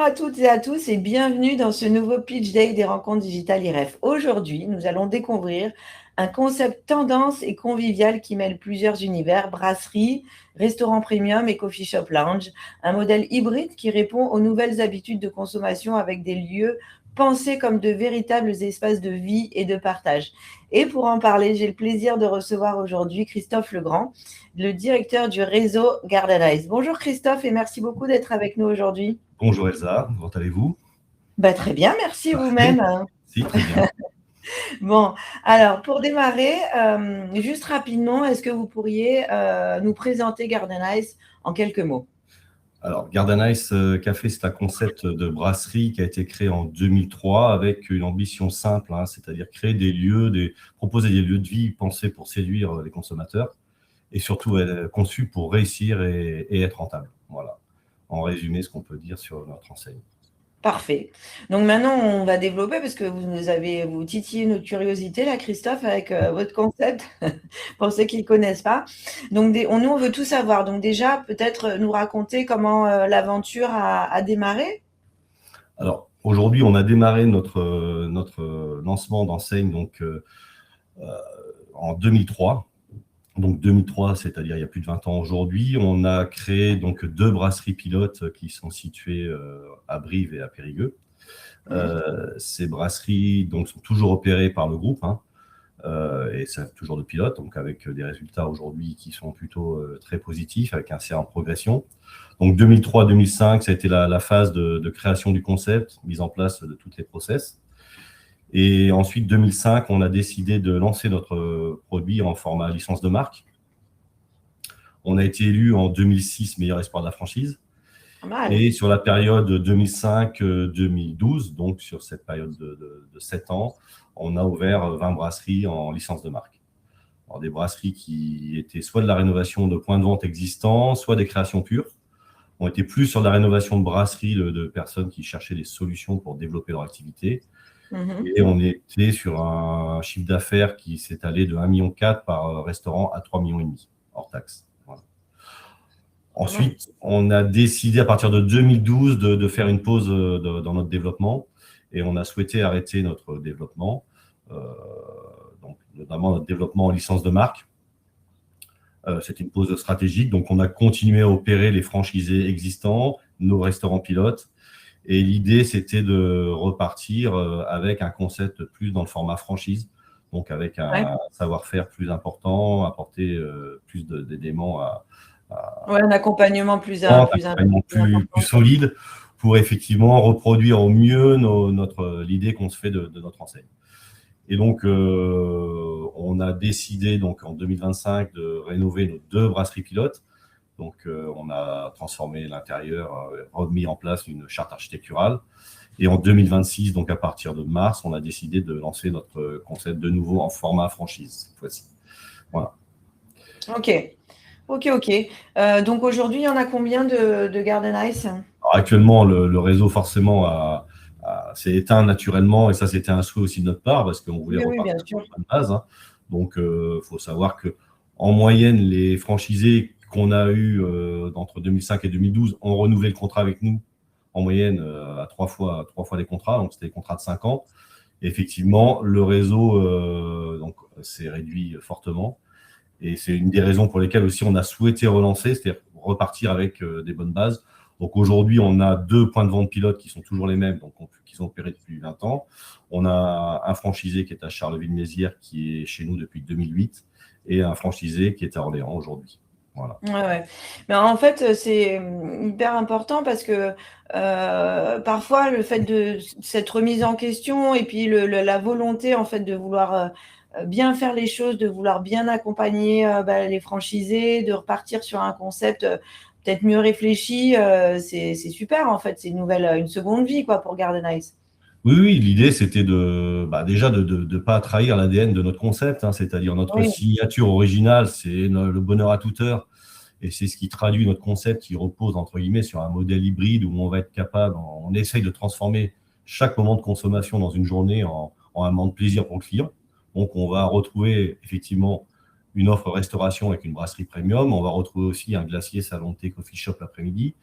à toutes et à tous et bienvenue dans ce nouveau Pitch Day des rencontres digitales IREF. Aujourd'hui, nous allons découvrir un concept tendance et convivial qui mêle plusieurs univers, brasserie, restaurant premium et coffee shop lounge, un modèle hybride qui répond aux nouvelles habitudes de consommation avec des lieux pensés comme de véritables espaces de vie et de partage. Et pour en parler, j'ai le plaisir de recevoir aujourd'hui Christophe Legrand, le directeur du réseau Gardenize. Bonjour Christophe et merci beaucoup d'être avec nous aujourd'hui. Bonjour Elsa, comment allez-vous? Très bien, merci Parfait. vous-même. Si, très bien. Bon, alors pour démarrer, juste rapidement, est-ce que vous pourriez nous présenter Gardenize en quelques mots? Alors, Gardenize Café, c'est un concept de brasserie qui a été créé en 2003 avec une ambition simple, c'est-à-dire créer des lieux, proposer des lieux de vie pensés pour séduire les consommateurs et surtout conçus pour réussir et être rentable. Voilà, en résumé, ce qu'on peut dire sur notre enseigne. Parfait. Donc maintenant, on va développer parce que vous titillez notre curiosité là, Christophe, avec votre concept, pour ceux qui ne le connaissent pas. Donc, nous, on veut tout savoir. Donc déjà, peut-être nous raconter comment l'aventure a démarré. Alors, aujourd'hui, on a démarré notre lancement d'enseigne en 2003. Donc 2003, c'est-à-dire il y a plus de 20 ans aujourd'hui, on a créé donc 2 brasseries pilotes qui sont situées à Brive et à Périgueux. Ces brasseries donc, sont toujours opérées par le groupe et ça toujours de pilotes, donc avec des résultats aujourd'hui qui sont plutôt très positifs, avec un CA en progression. Donc 2003-2005, ça a été la phase de création du concept, mise en place de toutes les process. Et ensuite, 2005, on a décidé de lancer notre produit en format licence de marque. On a été élu en 2006 meilleur espoir de la franchise. Et sur la période 2005-2012, donc sur cette période de 7 ans, on a ouvert 20 brasseries en licence de marque. Alors, des brasseries qui étaient soit de la rénovation de points de vente existants, soit des créations pures. On était plus sur la rénovation de brasseries de personnes qui cherchaient des solutions pour développer leur activité. Et on était sur un chiffre d'affaires qui s'est allé de 1,4 million par restaurant à 3,5 millions hors taxe. Voilà. Ensuite, on a décidé à partir de 2012 de faire une pause dans notre développement et on a souhaité arrêter notre développement, donc notamment notre développement en licence de marque. C'était une pause stratégique, donc on a continué à opérer les franchisés existants, nos restaurants pilotes. Et l'idée, c'était de repartir avec un concept plus dans le format franchise, donc avec un savoir-faire plus important, apporter plus d'éléments un accompagnement plus solide pour effectivement reproduire au mieux l'idée qu'on se fait de notre enseigne. Et donc, on a décidé donc, en 2025 de rénover nos 2 brasseries pilotes. Donc, on a transformé l'intérieur, remis en place une charte architecturale. Et en 2026, donc à partir de mars, on a décidé de lancer notre concept de nouveau en format franchise cette fois-ci. Voilà. Ok. Donc aujourd'hui, il y en a combien de Gardenize? Actuellement, le réseau forcément s'est éteint naturellement et ça, c'était un souhait aussi de notre part parce qu'on voulait repartir sur une bonne base. Donc, il faut savoir qu'en moyenne, les franchisés qu'on a eu entre 2005 et 2012 ont renouvelé le contrat avec nous en moyenne à 3 fois les contrats, donc c'était des contrats de 5 ans. Et effectivement, le réseau s'est réduit fortement et c'est une des raisons pour lesquelles aussi on a souhaité relancer, c'est-à-dire repartir avec des bonnes bases. Donc aujourd'hui, on a 2 points de vente pilotes qui sont toujours les mêmes, donc qui sont opérés depuis 20 ans. On a un franchisé qui est à Charleville-Mézières qui est chez nous depuis 2008 et un franchisé qui est à Orléans aujourd'hui. Voilà. Mais en fait, c'est hyper important parce que parfois, le fait de cette remise en question et puis la volonté en fait de vouloir bien faire les choses, de vouloir bien accompagner les franchisés, de repartir sur un concept peut-être mieux réfléchi, c'est super en fait. C'est une seconde vie quoi pour Gardenize. Oui, l'idée c'était déjà de pas trahir l'ADN de notre concept, c'est-à-dire notre signature originale, c'est le bonheur à toute heure. Et c'est ce qui traduit notre concept qui repose, entre guillemets, sur un modèle hybride où on va être capable, on essaye de transformer chaque moment de consommation dans une journée en un moment de plaisir pour le client. Donc, on va retrouver effectivement une offre restauration avec une brasserie premium. On va retrouver aussi un glacier salon thé coffee shop l'après-midi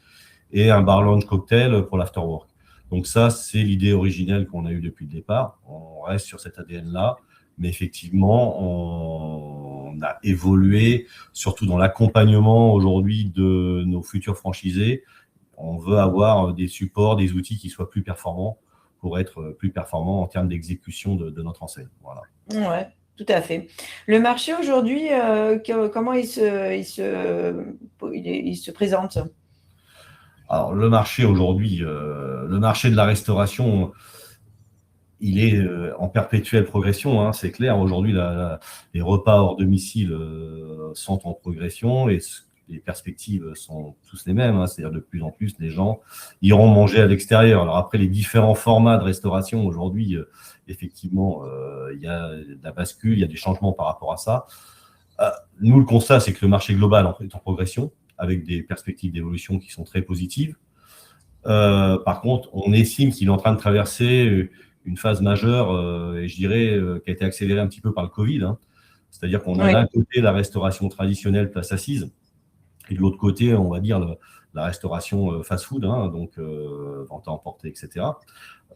et un bar lounge cocktail pour l'afterwork. Donc ça, c'est l'idée originelle qu'on a eue depuis le départ. On reste sur cet ADN-là, mais effectivement, on a évolué, surtout dans l'accompagnement aujourd'hui de nos futurs franchisés. On veut avoir des supports, des outils qui soient plus performants pour être plus performants en termes d'exécution de notre enseigne. Voilà. Ouais, tout à fait. Le marché aujourd'hui, comment il se présente? Alors, le marché aujourd'hui, le marché de la restauration, il est en perpétuelle progression, hein, c'est clair. Aujourd'hui, les repas hors domicile sont en progression et les perspectives sont tous les mêmes, hein, c'est-à-dire de plus en plus, les gens iront manger à l'extérieur. Alors après, les différents formats de restauration, aujourd'hui, effectivement, il y a de la bascule, il y a des changements par rapport à ça. Nous, le constat, c'est que le marché global est en progression, avec des perspectives d'évolution qui sont très positives. Par contre, on estime qu'il est en train de traverser une phase majeure, et je dirais qui a été accélérée un petit peu par le Covid. Hein. C'est-à-dire qu'on a d'un côté la restauration traditionnelle place assise, et de l'autre côté, on va dire la restauration fast-food, hein, donc vente à emporter, etc.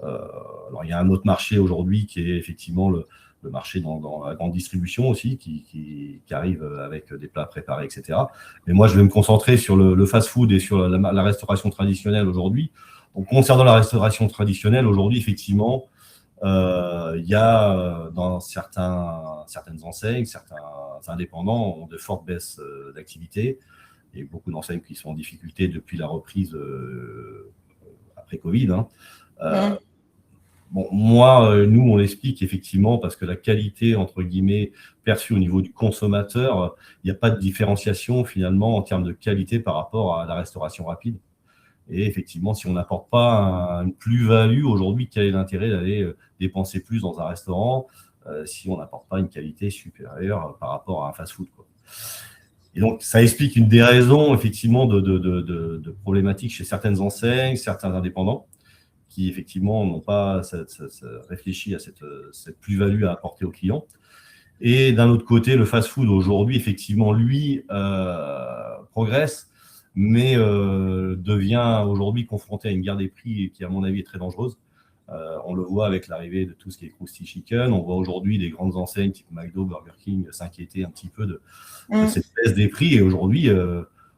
Alors, il y a un autre marché aujourd'hui qui est effectivement le marché dans la grande distribution aussi, qui arrive avec des plats préparés, etc. Mais moi, je vais me concentrer sur le fast-food et sur la restauration traditionnelle aujourd'hui. Donc, concernant la restauration traditionnelle, aujourd'hui, effectivement, il y a dans certaines enseignes, certains indépendants ont de fortes baisses d'activité et beaucoup d'enseignes qui sont en difficulté depuis la reprise après Covid. Hein. Bon, moi, nous, on l'explique effectivement parce que la qualité, entre guillemets, perçue au niveau du consommateur, il n'y a pas de différenciation finalement en termes de qualité par rapport à la restauration rapide. Et effectivement, si on n'apporte pas une plus-value aujourd'hui, quel est l'intérêt d'aller dépenser plus dans un restaurant si on n'apporte pas une qualité supérieure par rapport à un fast-food, quoi. Et donc, ça explique une des raisons, effectivement, de problématiques chez certaines enseignes, certains indépendants, qui, effectivement, n'ont pas réfléchi à cette plus-value à apporter aux clients. Et d'un autre côté, le fast-food, aujourd'hui, effectivement, lui, progresse, mais devient aujourd'hui confronté à une guerre des prix qui, à mon avis, est très dangereuse. On le voit avec l'arrivée de tout ce qui est Krusty Chicken. On voit aujourd'hui des grandes enseignes type McDo, Burger King s'inquiéter un petit peu de cette baisse des prix. Et aujourd'hui,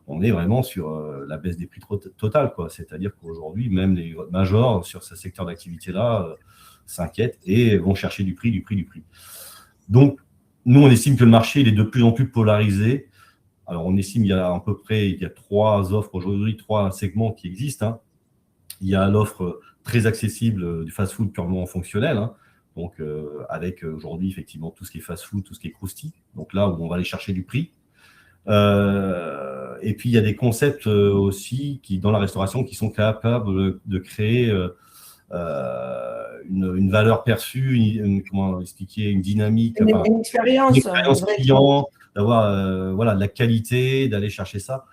on est vraiment sur la baisse des prix totale, quoi. C'est-à-dire qu'aujourd'hui, même les majors sur ce secteur d'activité-là s'inquiètent et vont chercher du prix. Donc, nous, on estime que le marché il est de plus en plus polarisé. Alors, on estime qu'il y a à peu près 3 offres aujourd'hui, 3 segments qui existent. Hein. Il y a l'offre très accessible du fast-food purement fonctionnel, hein. Donc avec aujourd'hui effectivement tout ce qui est fast-food, tout ce qui est crousty, donc là où on va aller chercher du prix. Et puis il y a des concepts aussi qui dans la restauration qui sont capables de créer une valeur perçue, comment expliquer, une dynamique, une expérience client, d'avoir de la qualité, d'aller chercher ça.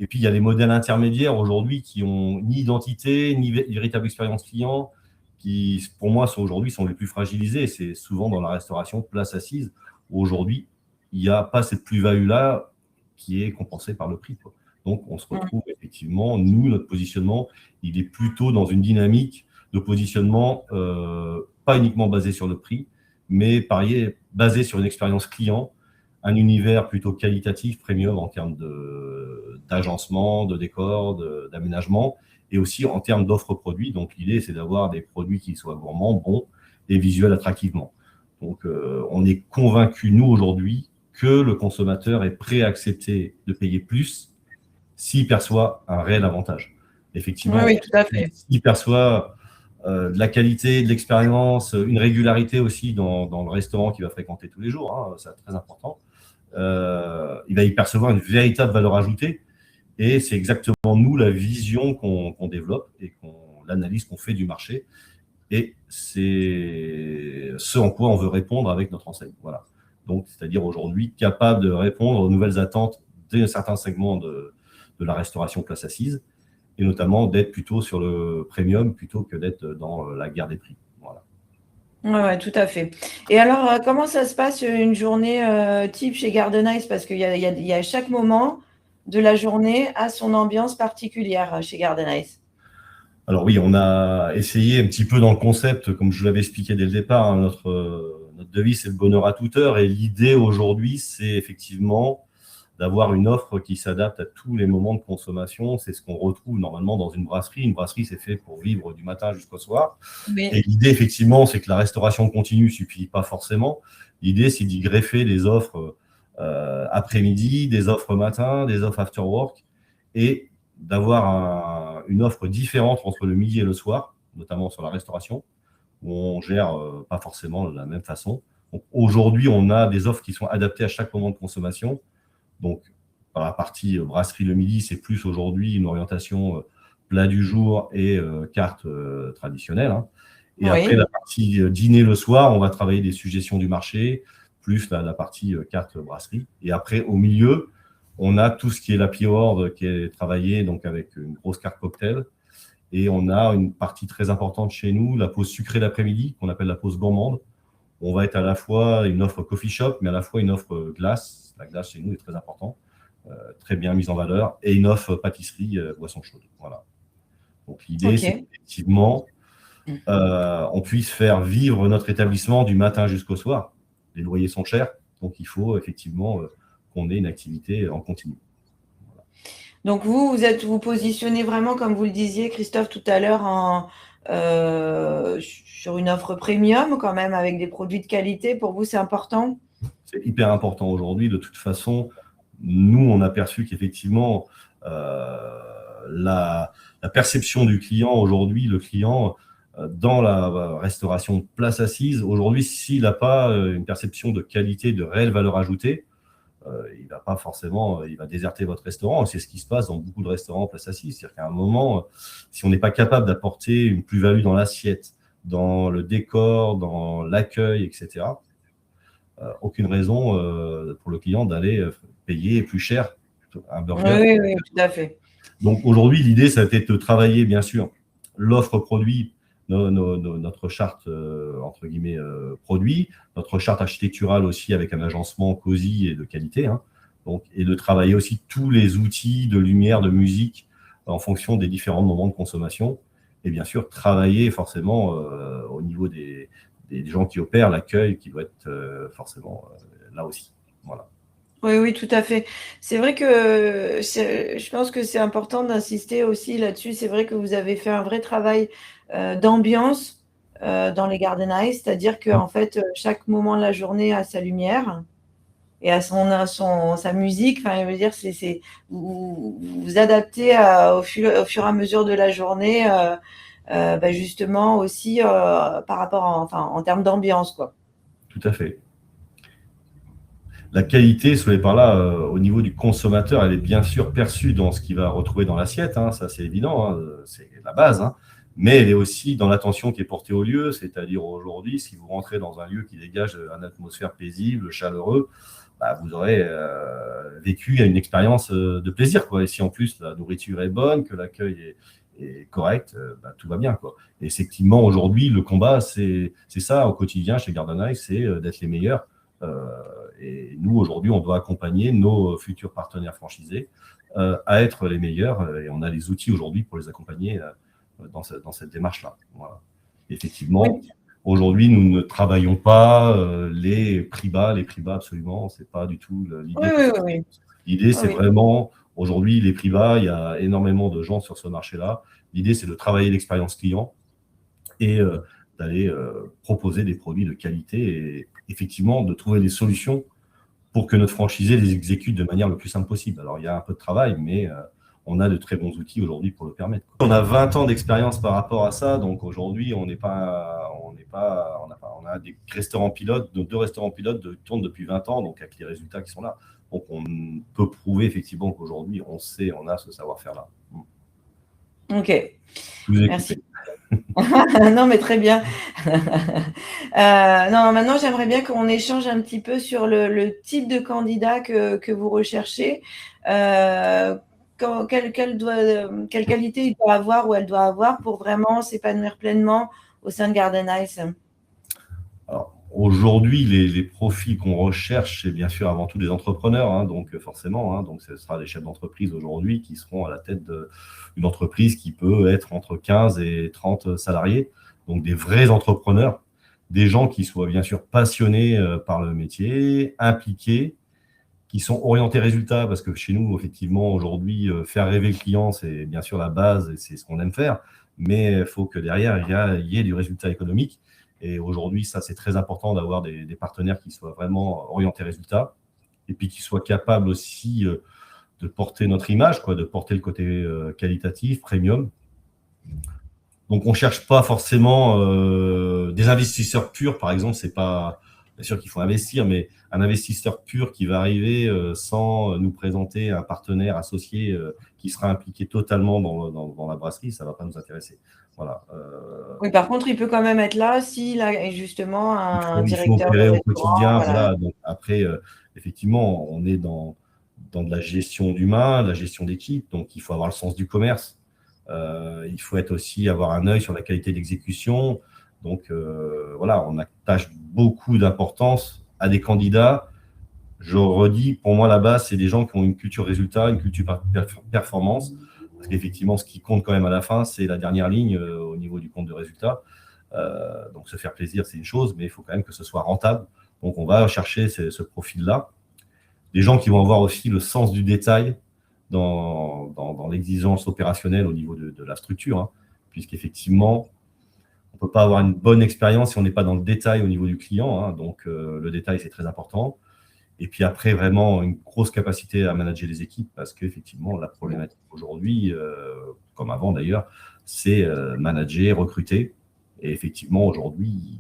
Et puis, il y a les modèles intermédiaires aujourd'hui qui n'ont ni identité, ni véritable expérience client, qui, pour moi, sont les plus fragilisés. C'est souvent dans la restauration, place assise, où aujourd'hui, il n'y a pas cette plus-value-là qui est compensée par le prix, quoi. Donc, on se retrouve effectivement, nous, notre positionnement, il est plutôt dans une dynamique de positionnement pas uniquement basé sur le prix, mais basé sur une expérience client, un univers plutôt qualitatif, premium en termes d'agencement, de décor, d'aménagement, et aussi en termes d'offres produits. Donc, l'idée, c'est d'avoir des produits qui soient gourmands, bons et visuels attractivement. Donc, on est convaincus, nous, aujourd'hui, que le consommateur est prêt à accepter de payer plus s'il perçoit un réel avantage. Effectivement, oui, tout à fait. S'il perçoit de la qualité, de l'expérience, une régularité aussi dans le restaurant qu'il va fréquenter tous les jours, hein, c'est très important. Il va y percevoir une véritable valeur ajoutée et c'est exactement nous la vision qu'on développe et l'analyse qu'on fait du marché et c'est ce en quoi on veut répondre avec notre enseigne. Voilà. Donc, c'est-à-dire aujourd'hui capable de répondre aux nouvelles attentes d'un certain segment de la restauration place assise et notamment d'être plutôt sur le premium plutôt que d'être dans la guerre des prix. Ouais, tout à fait. Et alors, comment ça se passe une journée type chez Garden Ice? Parce qu'il y a chaque moment de la journée a son ambiance particulière chez Garden Ice. Alors oui, on a essayé un petit peu dans le concept, comme je l'avais expliqué dès le départ, hein, notre devise, c'est le bonheur à toute heure. Et l'idée aujourd'hui, c'est effectivement d'avoir une offre qui s'adapte à tous les moments de consommation. C'est ce qu'on retrouve normalement dans une brasserie. Une brasserie, c'est fait pour vivre du matin jusqu'au soir. Oui. Et l'idée, effectivement, c'est que la restauration continue ne suffit pas forcément. L'idée, c'est d'y greffer des offres après-midi, des offres matin, des offres after work, et d'avoir une offre différente entre le midi et le soir, notamment sur la restauration, où on gère pas forcément de la même façon. Donc, aujourd'hui, on a des offres qui sont adaptées à chaque moment de consommation. Donc, par la partie brasserie le midi, c'est plus aujourd'hui une orientation plat du jour et carte traditionnelle, hein. Et après, Oui. la partie dîner le soir, on va travailler des suggestions du marché, plus la partie carte brasserie. Et après, au milieu, on a tout ce qui est l'happy hour qui est travaillé donc avec une grosse carte cocktail. Et on a une partie très importante chez nous, la pause sucrée d'après-midi, qu'on appelle la pause gourmande. On va être à la fois une offre coffee shop, mais à la fois une offre glace. La glace, chez nous, est très important, très bien mise en valeur, et une offre pâtisserie, boisson chaude. Voilà. Donc, l'idée, c'est Ok. qu'effectivement, on puisse faire vivre notre établissement du matin jusqu'au soir. Les loyers sont chers, donc il faut effectivement qu'on ait une activité en continu. Donc vous positionnez vraiment, comme vous le disiez, Christophe, tout à l'heure, sur une offre premium quand même, avec des produits de qualité. Pour vous, c'est important? C'est hyper important aujourd'hui. De toute façon, nous, on a perçu qu'effectivement, la perception du client aujourd'hui, le client dans la restauration de place assise, aujourd'hui, s'il n'a pas une perception de qualité, de réelle valeur ajoutée, il va pas forcément, il va déserter votre restaurant. C'est ce qui se passe dans beaucoup de restaurants place assise. C'est-à-dire qu'à un moment, si on n'est pas capable d'apporter une plus-value dans l'assiette, dans le décor, dans l'accueil, etc., aucune raison pour le client d'aller payer plus cher un Oui, burger. oui, oui, tout à fait. Donc aujourd'hui, l'idée, ça a été de travailler, bien sûr, l'offre produit, notre charte, entre guillemets, produit, notre charte architecturale aussi avec un agencement cosy et de qualité, hein. Donc, et de travailler aussi tous les outils de lumière, de musique en fonction des différents moments de consommation. Et bien sûr, travailler forcément au niveau des gens qui opèrent, l'accueil qui doit être forcément là aussi. Voilà. Oui, oui, tout à fait. C'est vrai que je pense que c'est important d'insister aussi là-dessus. C'est vrai que vous avez fait un vrai travail d'ambiance dans les Garden Ice, c'est-à-dire que en fait, chaque moment de la journée a sa lumière et sa musique. Enfin, je veux dire, vous adaptez au fur et à mesure de la journée, justement aussi par rapport en termes d'ambiance, quoi. Tout à fait. La qualité, soyez par là, au niveau du consommateur, elle est bien sûr perçue dans ce qu'il va retrouver dans l'assiette, hein, ça c'est évident, hein, c'est la base, hein, mais elle est aussi dans l'attention qui est portée au lieu, c'est-à-dire aujourd'hui, si vous rentrez dans un lieu qui dégage une atmosphère paisible, chaleureux, bah, vous aurez vécu une expérience de plaisir, quoi. Et si en plus la nourriture est bonne, que l'accueil est correct, bah, tout va bien, quoi. Et effectivement, aujourd'hui, le combat, c'est ça au quotidien chez Garden Ice, c'est d'être les meilleurs. Et nous, aujourd'hui, on doit accompagner nos futurs partenaires franchisés à être les meilleurs. Et on a les outils aujourd'hui pour les accompagner dans cette démarche-là. Voilà. Effectivement, Oui, aujourd'hui, nous ne travaillons pas les prix bas absolument. Ce n'est pas du tout oui, l'idée. oui, oui, oui. L'idée, Oui, c'est oui. vraiment, aujourd'hui, les prix bas, il y a énormément de gens sur ce marché-là. L'idée, c'est de travailler l'expérience client et d'aller proposer des produits de qualité et effectivement de trouver des solutions pour que notre franchisé les exécute de manière le plus simple possible. Alors, il y a un peu de travail, mais on a de très bons outils aujourd'hui pour le permettre. On a 20 ans d'expérience par rapport à ça, donc aujourd'hui, on a des restaurants pilotes, donc 2 restaurants pilotes qui tournent depuis 20 ans, donc avec les résultats qui sont là. Donc, on peut prouver effectivement qu'aujourd'hui, on a ce savoir-faire-là. Ok, Je vous ai merci. coupé. Non, mais très bien. Non, maintenant, j'aimerais bien qu'on échange un petit peu sur le type de candidat que vous recherchez. Quelle qualité il doit avoir ou elle doit avoir pour vraiment s'épanouir pleinement au sein de Garden Ice? Alors, Aujourd'hui, les profils qu'on recherche, c'est bien sûr avant tout des entrepreneurs, hein, donc forcément, hein, donc ce sera des chefs d'entreprise aujourd'hui qui seront à la tête d'une entreprise qui peut être entre 15 et 30 salariés, donc des vrais entrepreneurs, des gens qui soient bien sûr passionnés par le métier, impliqués, qui sont orientés résultats, parce que chez nous, effectivement, aujourd'hui, faire rêver le client, c'est bien sûr la base et c'est ce qu'on aime faire, mais il faut que derrière, il y ait du résultat économique. Et aujourd'hui, ça, c'est très important d'avoir des partenaires qui soient vraiment orientés résultats et puis qui soient capables aussi de porter notre image, quoi, de porter le côté qualitatif, premium. Donc, on ne cherche pas forcément des investisseurs purs, par exemple, c'est pas… Bien sûr qu'il faut investir, mais un investisseur pur qui va arriver sans nous présenter un partenaire associé qui sera impliqué totalement dans la brasserie, ça ne va pas nous intéresser. Voilà. Oui, par contre, il peut quand même être là s'il a justement un Il faut directeur de opérer au restaurant. quotidien. Voilà. Voilà. Donc, après, effectivement, on est dans de la gestion d'humain, de la gestion d'équipe. Donc, il faut avoir le sens du commerce. Il faut être aussi avoir un œil sur la qualité d'exécution. Donc, voilà, on attache beaucoup d'importance à des candidats. Je redis, pour moi, là-bas, c'est des gens qui ont une culture résultat, une culture performance. Parce qu'effectivement, ce qui compte quand même à la fin, c'est la dernière ligne au niveau du compte de résultat. Donc, se faire plaisir, c'est une chose, mais il faut quand même que ce soit rentable. Donc, on va chercher ce profil-là. Des gens qui vont avoir aussi le sens du détail dans l'exigence opérationnelle au niveau de la structure, hein, puisqu'effectivement, on ne peut pas avoir une bonne expérience si on n'est pas dans le détail au niveau du client. Hein. Donc, le détail, c'est très important. Et puis après, vraiment, une grosse capacité à manager les équipes parce qu'effectivement, la problématique aujourd'hui, comme avant d'ailleurs, c'est manager, recruter. Et effectivement, aujourd'hui,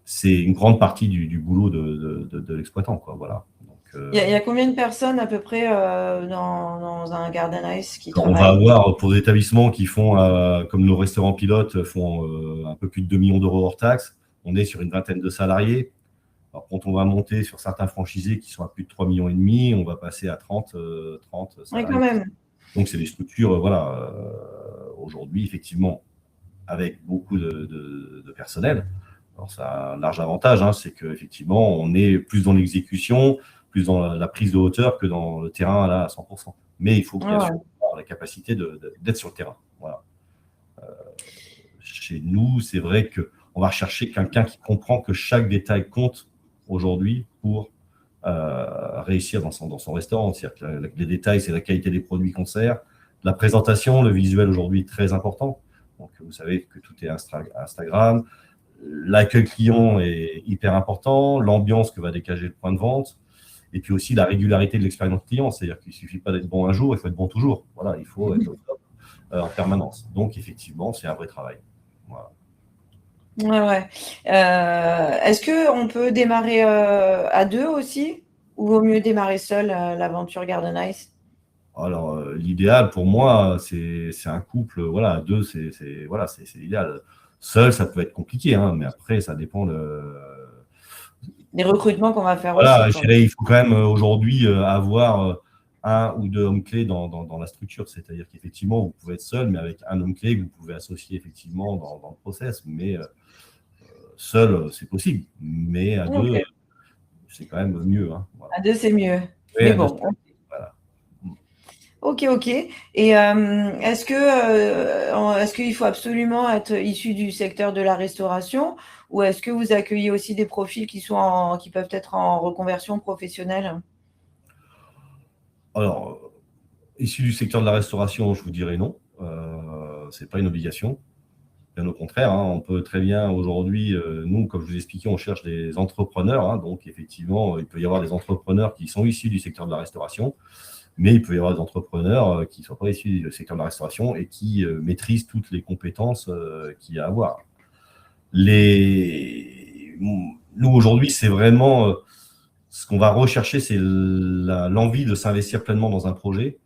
c'est une grande partie du boulot de l'exploitant, quoi. Voilà. Donc, Il y a combien de personnes à peu près dans un Garden Ice qui on va travaillent? avoir pour des établissements qui font, comme nos restaurants pilotes, font un peu plus de 2 millions d'euros hors taxes. On est sur une vingtaine de salariés. Alors, quand on va monter sur certains franchisés qui sont à plus de 3,5 millions, on va passer à 30 Oui, salariés. quand même. Donc, c'est des structures, voilà, aujourd'hui, effectivement, avec beaucoup de personnel. Alors, ça a un large avantage, hein, c'est qu'effectivement, on est plus dans l'exécution, plus dans la prise de hauteur que dans le terrain là, à 100%. Mais il faut bien sûr avoir la capacité d'être sur le terrain. Voilà. Chez nous, c'est vrai qu'on va rechercher quelqu'un qui comprend que chaque détail compte aujourd'hui pour réussir dans son restaurant. C'est-à-dire que les détails, c'est la qualité des produits qu'on sert. La présentation, le visuel aujourd'hui est très important. Donc, vous savez que tout est Instagram. L'accueil client est hyper important. L'ambiance que va dégager le point de vente. Et puis aussi la régularité de l'expérience client. C'est-à-dire qu'il ne suffit pas d'être bon un jour, il faut être bon toujours. Voilà, il faut être au top en permanence. Donc, effectivement, c'est un vrai travail. Voilà. Ouais. Est-ce qu'on peut démarrer à deux aussi? Ou vaut mieux démarrer seul l'aventure Garden Ice? Alors, l'idéal pour moi, c'est un couple. Voilà, à deux, c'est l'idéal. Seul, ça peut être compliqué, hein, mais après, ça dépend Des recrutements qu'on va faire Voilà, aussi, je quoi. dirais, il faut quand même aujourd'hui avoir un ou deux hommes clés dans la structure. C'est-à-dire qu'effectivement, vous pouvez être seul, mais avec un homme clé que vous pouvez associer effectivement dans le process. Mais seul, c'est possible. Mais à deux, Ok. c'est quand même mieux. Hein. Voilà. À deux, c'est mieux. Oui, Mais à deux, bon. voilà. Ok. Et est-ce qu'il faut absolument être issu du secteur de la restauration ou est-ce que vous accueillez aussi des profils qui peuvent être en reconversion professionnelle? Alors, issu du secteur de la restauration, je vous dirais non. Ce n'est pas une obligation. Bien au contraire, hein, on peut très bien aujourd'hui, nous, comme je vous ai expliqué, on cherche des entrepreneurs. Hein, donc, effectivement, il peut y avoir des entrepreneurs qui sont issus du secteur de la restauration, mais il peut y avoir des entrepreneurs qui ne sont pas issus du secteur de la restauration et qui maîtrisent toutes les compétences qu'il y a à avoir. Nous, aujourd'hui, c'est vraiment… ce qu'on va rechercher, c'est l'envie de s'investir pleinement dans un projet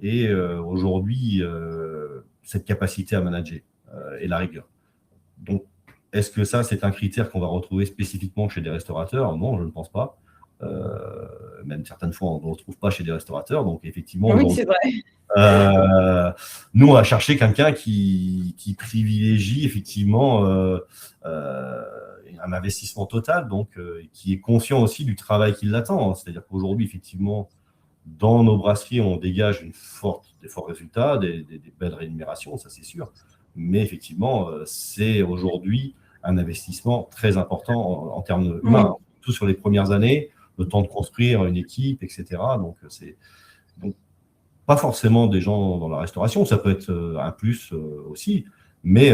et aujourd'hui, cette capacité à manager et la rigueur. Donc, est-ce que ça, c'est un critère qu'on va retrouver spécifiquement chez des restaurateurs? Non, je ne pense pas. Même certaines fois, on ne le retrouve pas chez des restaurateurs. Donc, effectivement, Oui, c'est vrai. nous, on va chercher quelqu'un qui privilégie effectivement un investissement total, donc qui est conscient aussi du travail qui l'attend. C'est-à-dire qu'aujourd'hui, effectivement, dans nos brasseries, on dégage des forts résultats, des belles rémunérations, ça c'est sûr. Mais effectivement, c'est aujourd'hui un investissement très important en termes humains, tout sur les premières années, le temps de construire une équipe, etc. Donc, pas forcément des gens dans la restauration, ça peut être un plus aussi, mais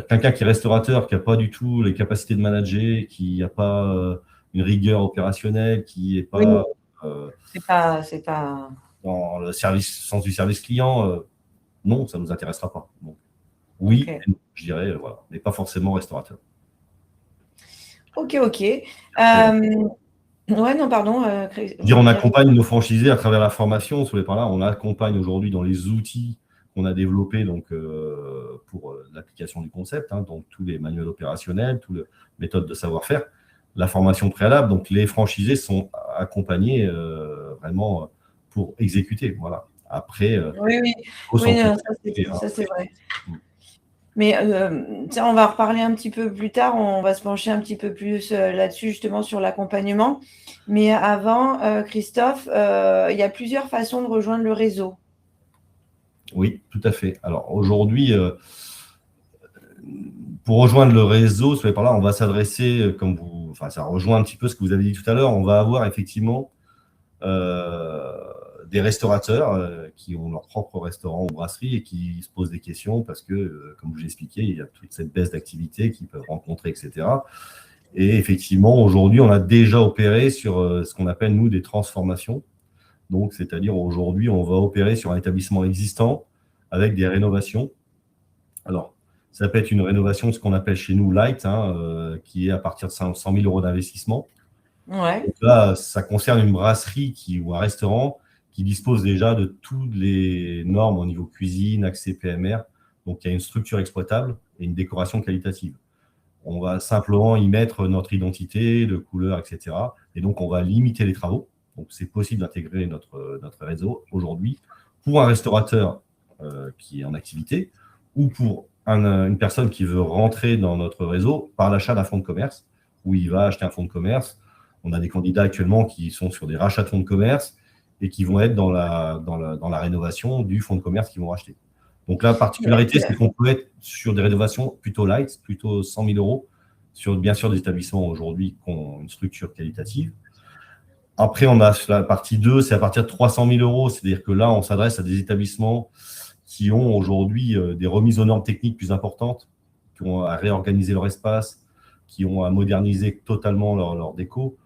quelqu'un qui est restaurateur, qui n'a pas du tout les capacités de manager, qui n'a pas une rigueur opérationnelle, qui n'est pas, c'est pas dans le sens du service client, non, ça ne nous intéressera pas. Donc, oui, okay. Non, je dirais, voilà, mais pas forcément restaurateur. Ok. Ouais, non, pardon. On accompagne nos franchisés à travers la formation. On accompagne aujourd'hui dans les outils qu'on a développés pour l'application du concept, donc tous les manuels opérationnels, toutes les méthodes de savoir-faire, la formation préalable. Donc les franchisés sont accompagnés vraiment pour exécuter. Voilà. Après, oui, ça c'est vrai. Mais ça, on va en reparler un petit peu plus tard. On va se pencher un petit peu plus là-dessus, justement, sur l'accompagnement. Mais avant, Christophe, il y a plusieurs façons de rejoindre le réseau. Oui, tout à fait. Alors aujourd'hui, pour rejoindre le réseau, par là, on va s'adresser, ça rejoint un petit peu ce que vous avez dit tout à l'heure. On va avoir effectivement des restaurateurs qui ont leur propre restaurant ou brasserie et qui se posent des questions parce que, comme je l'ai expliqué, il y a toute cette baisse d'activité qu'ils peuvent rencontrer, etc. Et effectivement, aujourd'hui, on a déjà opéré sur ce qu'on appelle, nous, des transformations. Donc, c'est-à-dire, aujourd'hui, on va opérer sur un établissement existant avec des rénovations. Alors, ça peut être une rénovation, ce qu'on appelle chez nous light, qui est à partir de 100 000 € d'investissement. Ouais. Donc là, ça concerne une brasserie ou un restaurant qui dispose déjà de toutes les normes au niveau cuisine, accès PMR. Donc, il y a une structure exploitable et une décoration qualitative. On va simplement y mettre notre identité, de couleur, etc. Et donc, on va limiter les travaux. Donc, c'est possible d'intégrer notre réseau aujourd'hui pour un restaurateur qui est en activité ou pour une personne qui veut rentrer dans notre réseau par l'achat d'un fonds de commerce où il va acheter un fonds de commerce. On a des candidats actuellement qui sont sur des rachats de fonds de commerce et qui vont être dans la rénovation du fonds de commerce qu'ils vont racheter. Donc, la particularité, c'est qu'on peut être sur des rénovations plutôt light, plutôt 100 000 €, sur bien sûr des établissements aujourd'hui qui ont une structure qualitative. Après, on a la partie 2, c'est à partir de 300 000 €, c'est-à-dire que là, on s'adresse à des établissements qui ont aujourd'hui des remises aux normes techniques plus importantes, qui ont à réorganiser leur espace, qui ont à moderniser totalement leur déco.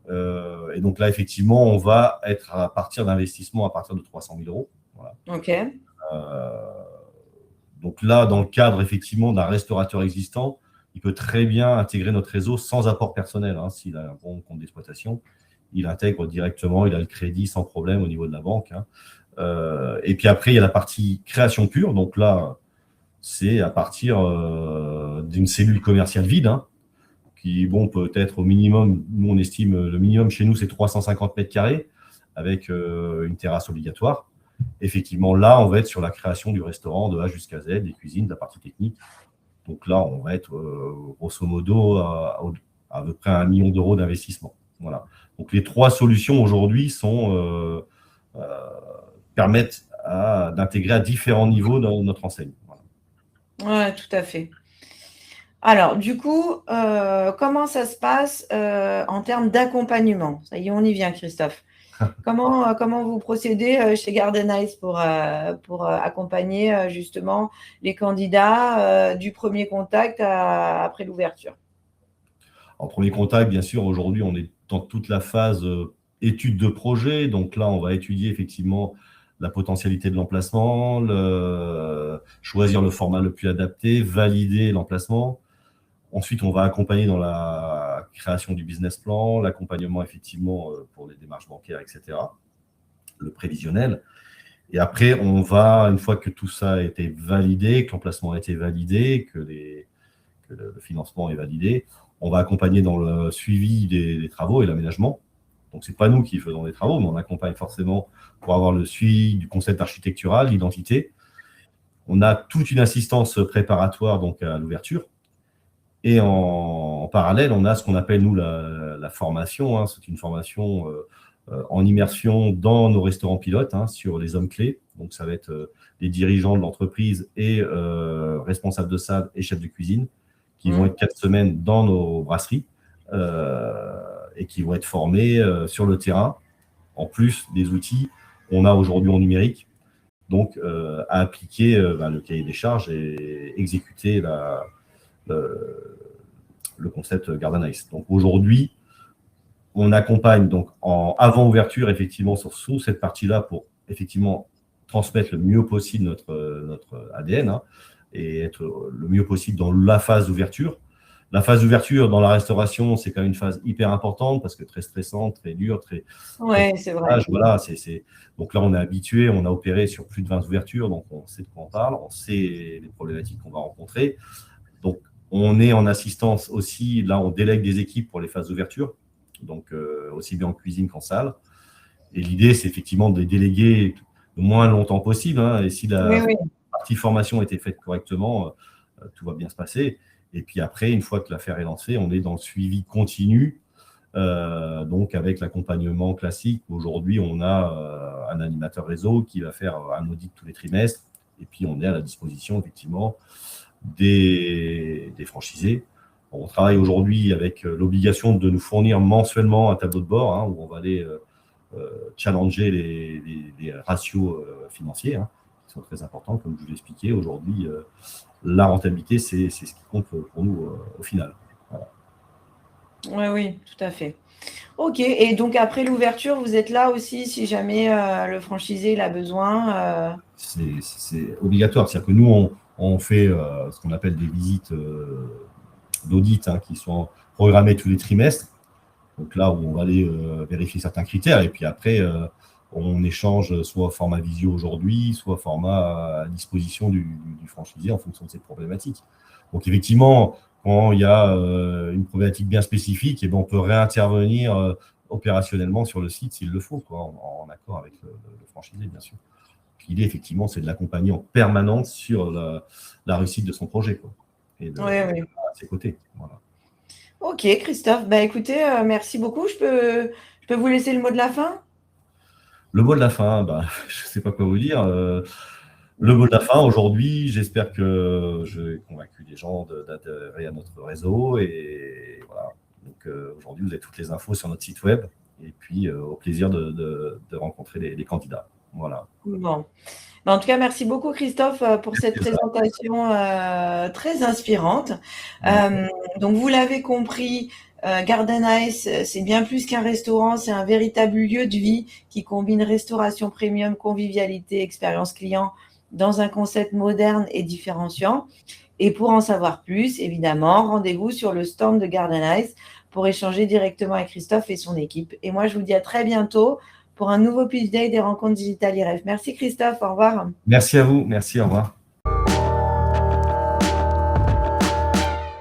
Et donc là, effectivement, on va être à partir d'investissements à partir de 300 000 €. Voilà. Ok. Donc là, dans le cadre effectivement d'un restaurateur existant, il peut très bien intégrer notre réseau sans apport personnel. S'il a un bon compte d'exploitation, il intègre directement, il a le crédit sans problème au niveau de la banque. Et puis après, il y a la partie création pure. Donc là, c'est à partir d'une cellule commerciale vide, qui peut être au minimum, nous on estime le minimum chez nous c'est 350 mètres carrés avec une terrasse obligatoire. Effectivement, là, on va être sur la création du restaurant de A jusqu'à Z, des cuisines, de la partie technique. Donc là, on va être grosso modo à peu près 1 million d'euros d'investissement. Voilà. Donc les 3 solutions aujourd'hui permettent d'intégrer à différents niveaux dans notre enseigne. Voilà. Ouais, tout à fait. Alors, du coup, comment ça se passe en termes d'accompagnement? Ça y est, on y vient, Christophe. Comment vous procédez chez Garden Ice pour accompagner justement les candidats du premier contact après l'ouverture? En premier contact, bien sûr, aujourd'hui, on est dans toute la phase étude de projet. Donc là, on va étudier effectivement la potentialité de l'emplacement, choisir le format le plus adapté, valider l'emplacement. Ensuite, on va accompagner dans la création du business plan, l'accompagnement effectivement pour les démarches bancaires, etc., le prévisionnel. Et après, on va, une fois que tout ça a été validé, que l'emplacement a été validé, que le financement est validé, on va accompagner dans le suivi des travaux et l'aménagement. Donc, ce n'est pas nous qui faisons les travaux, mais on accompagne forcément pour avoir le suivi du concept architectural, l'identité. On a toute une assistance préparatoire donc à l'ouverture. Et en parallèle, on a ce qu'on appelle, nous, la formation. C'est une formation en immersion dans nos restaurants pilotes sur les hommes clés. Donc, ça va être les dirigeants de l'entreprise et responsables de salle et chefs de cuisine qui vont être 4 semaines dans nos brasseries et qui vont être formés sur le terrain, en plus des outils qu'on a aujourd'hui en numérique, donc à appliquer le cahier des charges et exécuter le concept Garden Ice. Donc aujourd'hui, on accompagne donc en avant ouverture effectivement sur cette partie-là pour effectivement transmettre le mieux possible notre ADN et être le mieux possible dans la phase d'ouverture. La phase d'ouverture dans la restauration, c'est quand même une phase hyper importante parce que très stressante, très dure, Ouais, c'est vrai. Voilà, donc là, on est habitué, on a opéré sur plus de 20 ouvertures, donc on sait de quoi on parle, on sait les problématiques qu'on va rencontrer. Donc, on est en assistance aussi, là, on délègue des équipes pour les phases d'ouverture, donc aussi bien en cuisine qu'en salle. Et l'idée, c'est effectivement de les déléguer le moins longtemps possible. Et si la partie formation a été faite correctement, tout va bien se passer. Et puis après, une fois que l'affaire est lancée, on est dans le suivi continu, donc avec l'accompagnement classique. Aujourd'hui, on a un animateur réseau qui va faire un audit tous les trimestres. Et puis, on est à la disposition, effectivement, des franchisés. On travaille aujourd'hui avec l'obligation de nous fournir mensuellement un tableau de bord où on va aller challenger les ratios financiers qui sont très importants. Comme je vous l'expliquais, aujourd'hui, la rentabilité, c'est ce qui compte pour nous au final. Voilà. Oui, tout à fait. Ok, et donc après l'ouverture, vous êtes là aussi si jamais le franchisé il a besoin C'est obligatoire. C'est-à-dire que nous, on fait ce qu'on appelle des visites d'audit qui sont programmées tous les trimestres. Donc là où on va aller vérifier certains critères. Et puis après, on échange soit format visio aujourd'hui, soit format à disposition du franchisé en fonction de ses problématiques. Donc effectivement, quand il y a une problématique bien spécifique, on peut réintervenir opérationnellement sur le site s'il le faut, en accord avec le franchisé, bien sûr. L'idée, effectivement, c'est de l'accompagner en permanence sur la réussite de son projet et de à ses côtés. Voilà. Ok, Christophe. Écoutez, merci beaucoup. Je peux vous laisser le mot de la fin? Le mot de la fin, je ne sais pas quoi vous dire. Le mot de la fin, aujourd'hui, j'espère que j'ai convaincu les gens d'adhérer à notre réseau. Et voilà. Donc aujourd'hui, vous avez toutes les infos sur notre site web. Et puis, au plaisir de rencontrer les candidats. Voilà. Bon. En tout cas, merci beaucoup, Christophe, pour cette présentation très inspirante. Donc, vous l'avez compris, Garden Ice, c'est bien plus qu'un restaurant, c'est un véritable lieu de vie qui combine restauration premium, convivialité, expérience client dans un concept moderne et différenciant. Et pour en savoir plus, évidemment, rendez-vous sur le stand de Garden Ice pour échanger directement avec Christophe et son équipe. Et moi, je vous dis à très bientôt pour un nouveau Pitch Day des rencontres digitales IREF. Merci Christophe, au revoir. Merci à vous, merci, au revoir.